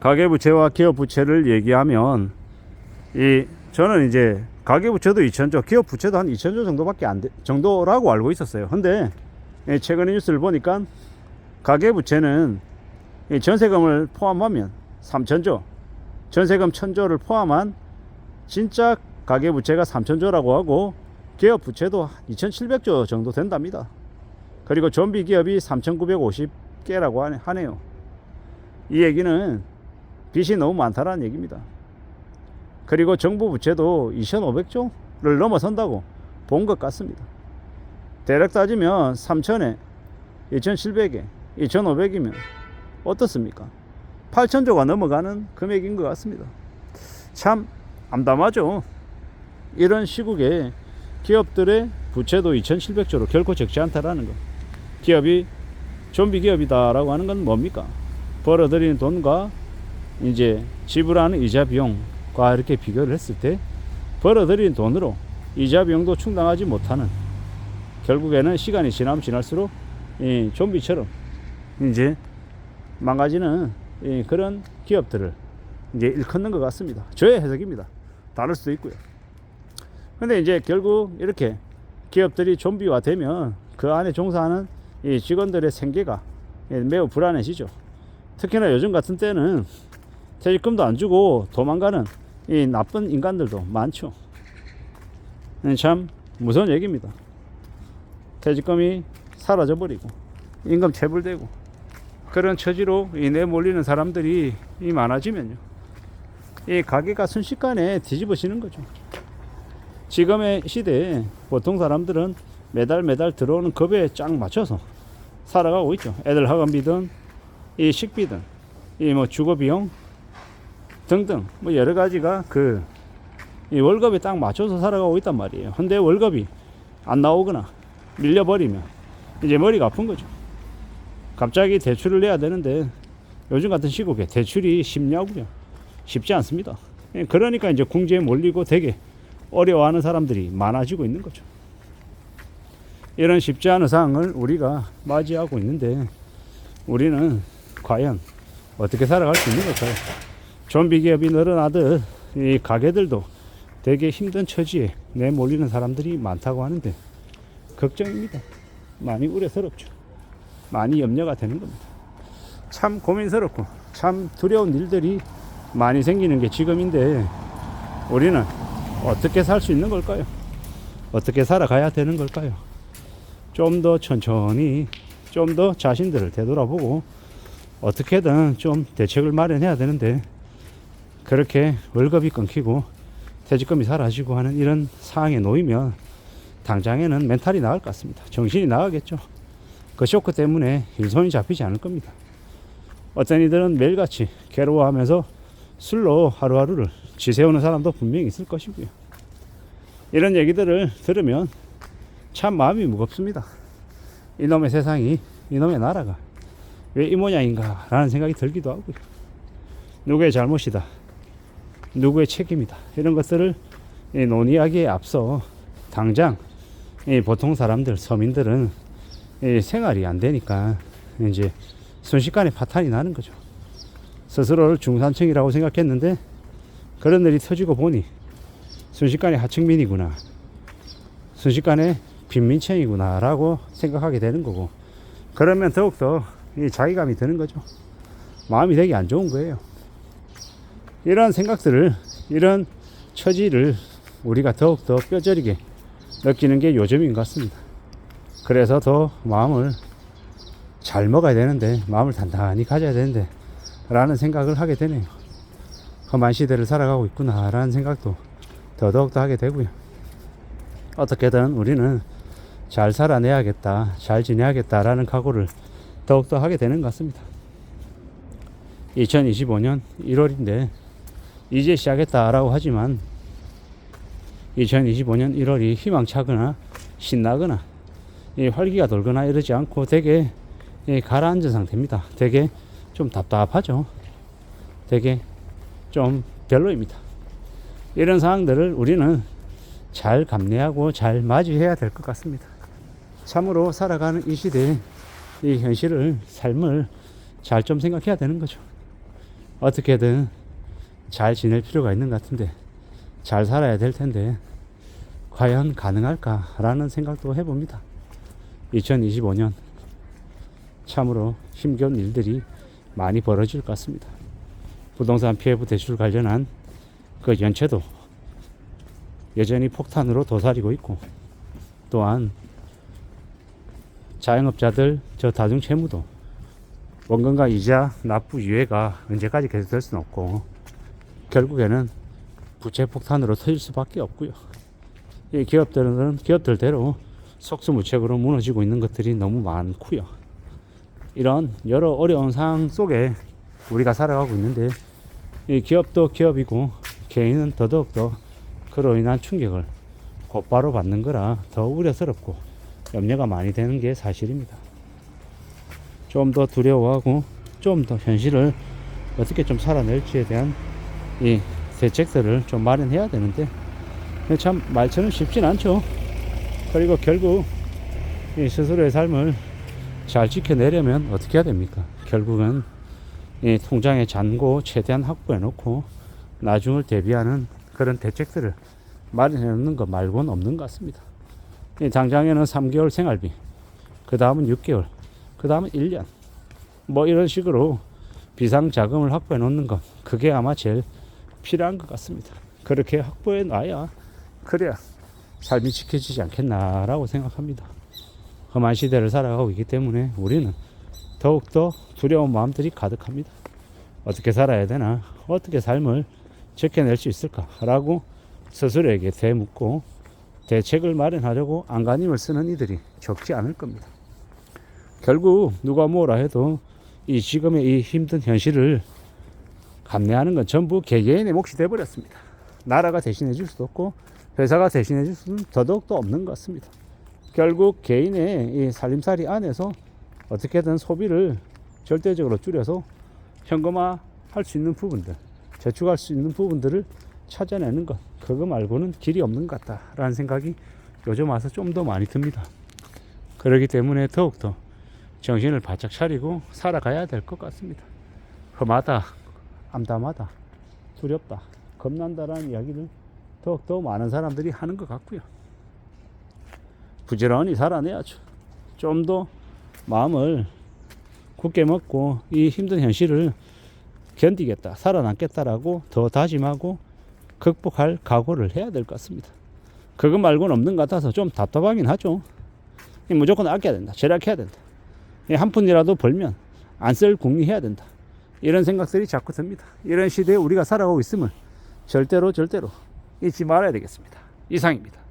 가계부채와 기업부채를 얘기하면 저는 이제 가계부채도 2천조, 기업부채도 한 2천조 정도밖에 정도라고 알고 있었어요. 근데 최근에 뉴스를 보니까 가계부채는 전세금을 포함하면 3천조, 전세금 1천조를 포함한 진짜 가계부채가 3천조라고 하고 기업부채도 2,700조 정도 된답니다. 그리고 좀비기업이 3,950개라고 하네요. 이 얘기는 빚이 너무 많다라는 얘기입니다. 그리고 정부 부채도 2,500조를 넘어선다고 본 것 같습니다. 대략 따지면 3천에 2,700에 2,500이면 어떻습니까? 8천조가 넘어가는 금액인 것 같습니다. 참 암담하죠. 이런 시국에 기업들의 부채도 2,700조로 결코 적지 않다라는 것. 기업이 좀비 기업이다라고 하는 건 뭡니까? 벌어들이는 돈과 이제 지불하는 이자 비용과 이렇게 비교를 했을 때 벌어들이는 돈으로 이자 비용도 충당하지 못하는, 결국에는 시간이 지나면 지날수록 이 좀비처럼 이제 망가지는 그런 기업들을 이제 일컫는 것 같습니다. 저의 해석입니다. 다를 수도 있고요. 근데 이제 결국 이렇게 기업들이 좀비화 되면 그 안에 종사하는 이 직원들의 생계가 매우 불안해지죠. 특히나 요즘 같은 때는 퇴직금도 안 주고 도망가는 이 나쁜 인간들도 많죠. 참 무서운 얘기입니다. 퇴직금이 사라져버리고 임금 체불되고 그런 처지로 내몰리는 사람들이 많아지면요, 이 가게가 순식간에 뒤집어지는 거죠. 지금의 시대에 보통 사람들은 매달 들어오는 급여에 쫙 맞춰서 살아가고 있죠. 애들 학원비든 이 식비든 이 뭐 주거 비용 등등 뭐 여러 가지가 이 월급에 딱 맞춰서 살아가고 있단 말이에요. 근데 월급이 안 나오거나 밀려버리면 이제 머리가 아픈 거죠. 갑자기 대출을 내야 되는데 요즘 같은 시국에 대출이 쉽냐고요? 쉽지 않습니다. 그러니까 이제 궁지에 몰리고 되게 어려워하는 사람들이 많아지고 있는 거죠. 이런 쉽지 않은 상황을 우리가 맞이하고 있는데 우리는 과연 어떻게 살아갈 수 있는 걸까요? 좀비 기업이 늘어나듯 이 가게들도 되게 힘든 처지에 내몰리는 사람들이 많다고 하는데 걱정입니다. 많이 우려스럽죠. 많이 염려가 되는 겁니다. 참 고민스럽고 참 두려운 일들이 많이 생기는 게 지금인데 우리는 어떻게 살 수 있는 걸까요? 어떻게 살아가야 되는 걸까요? 좀 더 천천히 좀 더 자신들을 되돌아보고 어떻게든 좀 대책을 마련해야 되는데 그렇게 월급이 끊기고 퇴직금이 사라지고 하는 이런 상황에 놓이면 당장에는 멘탈이 나갈 것 같습니다. 정신이 나가겠죠. 그 쇼크 때문에 일손이 잡히지 않을 겁니다. 어떤 이들은 매일같이 괴로워하면서 술로 하루하루를 지새우는 사람도 분명히 있을 것이고요. 이런 얘기들을 들으면 참 마음이 무겁습니다. 이놈의 세상이, 이놈의 나라가 왜 이 모양인가 라는 생각이 들기도 하고요. 누구의 잘못이다, 누구의 책임이다, 이런 것들을 논의하기에 앞서 당장 보통 사람들, 서민들은 생활이 안 되니까 이제 순식간에 파탄이 나는 거죠. 스스로를 중산층이라고 생각했는데 그런 일이 터지고 보니 순식간에 하층민이구나, 순식간에 빈민층이구나 라고 생각하게 되는 거고, 그러면 더욱더 이 자괴감이 드는 거죠. 마음이 되게 안 좋은 거예요. 이런 생각들을, 이런 처지를 우리가 더욱더 뼈저리게 느끼는 게 요즘인 것 같습니다. 그래서 더 마음을 잘 먹어야 되는데, 마음을 단단히 가져야 되는데 라는 생각을 하게 되네요. 험한 시대를 살아가고 있구나 라는 생각도 더더욱더 하게 되고요. 어떻게든 우리는 잘 살아내야겠다, 잘 지내야겠다 라는 각오를 더욱더 하게 되는 것 같습니다. 2025년 1월인데 이제 시작했다라고 하지만 2025년 1월이 희망차거나 신나거나 활기가 돌거나 이러지 않고 되게 가라앉은 상태입니다. 되게 좀 답답하죠. 되게 좀 별로입니다. 이런 상황들을 우리는 잘 감내하고 잘 맞이해야 될 것 같습니다. 참으로 살아가는 이 시대에 이 현실을, 삶을 잘 좀 생각해야 되는 거죠. 어떻게든 잘 지낼 필요가 있는 것 같은데, 잘 살아야 될 텐데 과연 가능할까라는 생각도 해봅니다. 2025년 참으로 힘겨운 일들이 많이 벌어질 것 같습니다. 부동산 피해부 대출 관련한 그 연체도 여전히 폭탄으로 도사리고 있고, 또한 자영업자들 저 다중채무도 원금과 이자 납부 유예가 언제까지 계속될 수는 없고, 결국에는 부채 폭탄으로 터질 수밖에 없고요. 이 기업들은 기업들대로 속수무책으로 무너지고 있는 것들이 너무 많고요. 이런 여러 어려운 상황 속에 우리가 살아가고 있는데, 이 기업도 기업이고 개인은 더더욱더 그로 인한 충격을 곧바로 받는 거라 더 우려스럽고 염려가 많이 되는 게 사실입니다. 좀 더 두려워하고 좀 더 현실을 어떻게 좀 살아낼지에 대한 이 대책들을 좀 마련해야 되는데, 참 말처럼 쉽진 않죠. 그리고 결국 이 스스로의 삶을 잘 지켜내려면 어떻게 해야 됩니까? 결국은 이 통장에 잔고 최대한 확보해 놓고 나중을 대비하는 그런 대책들을 마련해 놓는 것 말고는 없는 것 같습니다. 당장에는 3개월 생활비, 그 다음은 6개월, 그 다음은 1년, 뭐 이런 식으로 비상자금을 확보해 놓는 것, 그게 아마 제일 필요한 것 같습니다. 그렇게 확보해 놔야 그래야 삶이 지켜지지 않겠나라고 생각합니다. 험한 시대를 살아가고 있기 때문에 우리는 더욱더 두려운 마음들이 가득합니다. 어떻게 살아야 되나, 어떻게 삶을 지켜낼 수 있을까라고 스스로에게 되묻고 대책을 마련하려고 안간힘을 쓰는 이들이 적지 않을 겁니다. 결국 누가 뭐라 해도 이 지금의 이 힘든 현실을 감내하는 건 전부 개개인의 몫이 되어버렸습니다. 나라가 대신해 줄 수도 없고 회사가 대신해 줄 수는 더더욱더 없는 것 같습니다. 결국 개인의 이 살림살이 안에서 어떻게든 소비를 절대적으로 줄여서 현금화 할 수 있는 부분들, 저축할 수 있는 부분들을 찾아내는 것, 그거 말고는 길이 없는 것 같다라는 생각이 요즘 와서 좀 더 많이 듭니다. 그렇기 때문에 더욱더 정신을 바짝 차리고 살아가야 될 것 같습니다. 험하다, 암담하다, 두렵다, 겁난다라는 이야기를 더욱더 많은 사람들이 하는 것 같고요. 부지런히 살아내야죠. 좀 더 마음을 굳게 먹고 이 힘든 현실을 견디겠다, 살아남겠다라고 더 다짐하고 극복할 각오를 해야 될 것 같습니다. 그것 말고는 없는 것 같아서 좀 답답하긴 하죠. 무조건 아껴야 된다, 절약해야 된다, 한 푼이라도 벌면 안 쓸 궁리해야 된다, 이런 생각들이 자꾸 듭니다. 이런 시대에 우리가 살아가고 있음을 절대로 잊지 말아야 되겠습니다. 이상입니다.